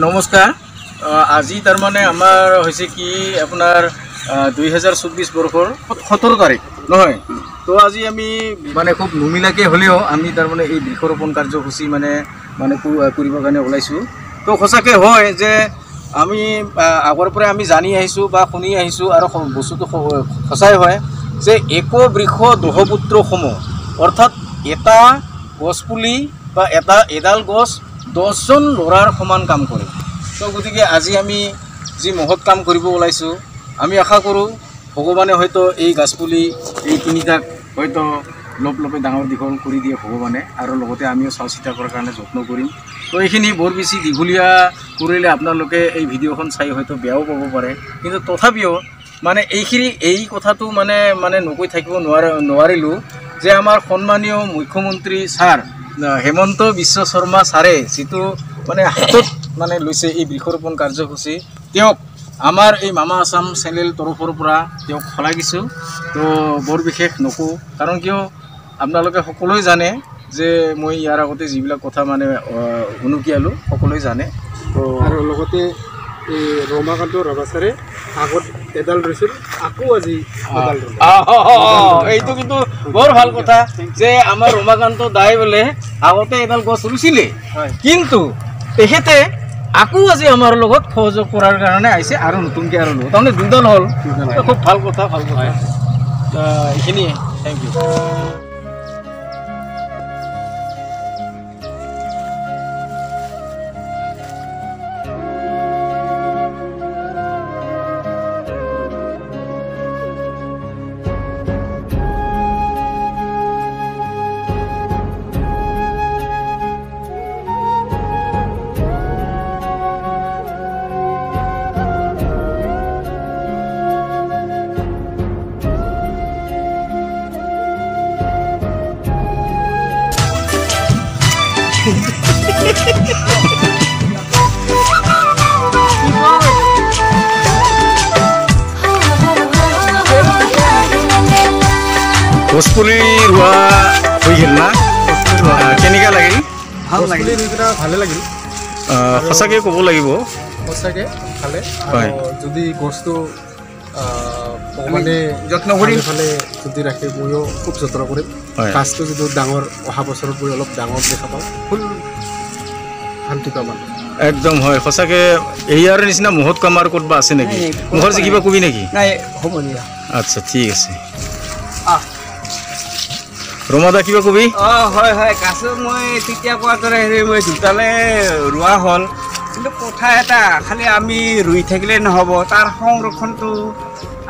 নমস্কাৰ। আজি তাৰমানে আমাৰ হৈছে কি আপোনাৰ 2024 বৰ্ষৰ 17 তাৰিখ নহয় তো আজি আমি মানে খুব নুমিলাকে হ'লেও আমি তাৰমানে এই বৃক্ষৰোপণ কাৰ্যসূচী মানে কৰিবৰ কাৰণে ওলাইছোঁ। তো সঁচাকৈ হয় যে আমি আগৰ পৰাই আমি জানি আহিছোঁ বা শুনি আহিছোঁ আৰু বস্তুটো সঁচাই হয় যে এক বৃক্ষ দহপুত্ৰ সম, অৰ্থাৎ এটা গছপুলি বা এডাল গছ 10জন ল'ৰাৰ সমান কাম কৰে। তো গতিকে আজি আমি যি মহৎ কাম কৰিব ওলাইছোঁ, আমি আশা কৰোঁ ভগৱানে হয়তো এই গছপুলি এই তিনিটাক হয়তো লপে ডাঙৰ দীঘল কৰি দিয়ে ভগৱানে, আৰু লগতে আমিও চোৱা চিতা কৰাৰ কাৰণে যত্ন কৰিম। তো এইখিনি বৰ বেছি দীঘলীয়া কৰিলে আপোনালোকে এই ভিডিঅ'খন চাই হয়তো বেয়াও পাব পাৰে, কিন্তু তথাপিও মানে এই কথাটো মানে নকৈ থাকিব নোৱাৰিলোঁ যে আমাৰ সন্মানীয় মুখ্যমন্ত্ৰী ছাৰ হেমন্ত বিশ্ব শৰ্মা ছাৰে যিটো মানে হাতত মানে লৈছে এই বৃক্ষৰোপণ কাৰ্যসূচী, তেওঁক আমাৰ এই মামা আছাম চেনেল তৰফৰ পৰা তেওঁক শলাগিছোঁ। তো বৰ বিশেষ নকওঁ, কাৰণ কিয় আপোনালোকে সকলোৱে জানে যে মই ইয়াৰ আগতে যিবিলাক কথা মানে উনুকিয়ালোঁ সকলোৱে জানে। তো আৰু লগতে এই ৰমাকান্ত ৰাভা ছাৰে আগত এডাল ৰুইছিল, আকৌ আজি এইটো কিন্তু বৰ ভাল কথা যে আমাৰ ৰমাকান্ত দাই বোলে আগতে এডাল গছ ৰুইছিলে, কিন্তু তেখেতে আকৌ আজি আমাৰ লগত সহযোগ কৰাৰ কাৰণে আহিছে আৰু নতুনকৈ আৰু তাৰমানে দুডাল হ'ল। খুব ভাল কথা এইখিনিয়ে। Thank you. গছপুলি ৰোৱা হৈ গ'ল না? কেনেকুৱা লাগিল? ভাল লাগিল, ভালে লাগিল। সঁচাকৈ ক'ব লাগিব, সঁচাকৈ ভালে। হয়, যদি গছটো মানে যত্ন কৰি ফালে যদি ৰাখে, ময়ো খুব যত্ন কৰিম। গাছটো যদি ডাঙৰ অহা বছৰত গৈ অলপ ডাঙৰ দেখা পাওঁ, ফুল শান্তি পাম। একদম হয়, সঁচাকৈ ইয়াৰ নিচিনা মহৎ কাম আৰু ক'ৰবাত আছে নেকি? মুখৰ যে কিবা কবি নেকি? নাই, হ'ব দিয়া। আচ্ছা, ঠিক আছে। ৰমাদা কিবা কবি? হয় হয়, গাছো মই তেতিয়া কোৱাৰ দৰে মই দুটালে ৰোৱা হ'ল, কিন্তু কথা এটা, খালি আমি ৰুই থাকিলে নহ'ব, তাৰ সংৰক্ষণটো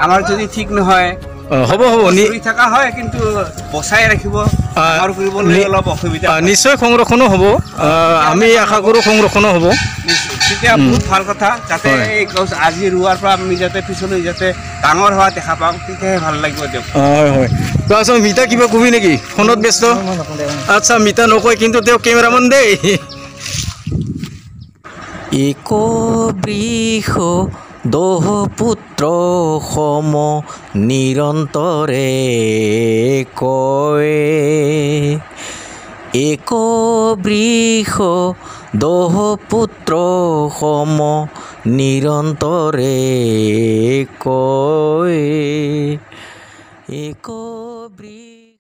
আমাৰ যদি ঠিক নহয় হ'ব ৰুই থকা হয়, কিন্তু বচাই ৰাখিব কৰিবলৈ অলপ অসুবিধা। নিশ্চয় সংৰক্ষণো হ'ব, আমি আশা কৰোঁ সংৰক্ষণো হ'ব। তেতিয়া বহুত ভাল কথা, যাতে এই গছ আজি ৰোৱাৰ পৰা আমি যাতে পিছলৈ যাতে ডাঙৰ হোৱা দেখা পাওঁ, তেতিয়াহে ভাল লাগিব দিয়ক। হয় হয়, কোৱাচোন মিতা কিবা কবি নেকি? ফোনত ব্যস্ত? আচ্ছা, মিতা নকয়, কিন্তু তেওঁ কেমেৰামেন দেই। এক বৃক্ষ দহপুত্ৰ সম নিৰন্তৰে কয়, এক বৃক্ষ দহপুত্ৰ সম নিৰন্তৰে কয়, এক বৃক্ষ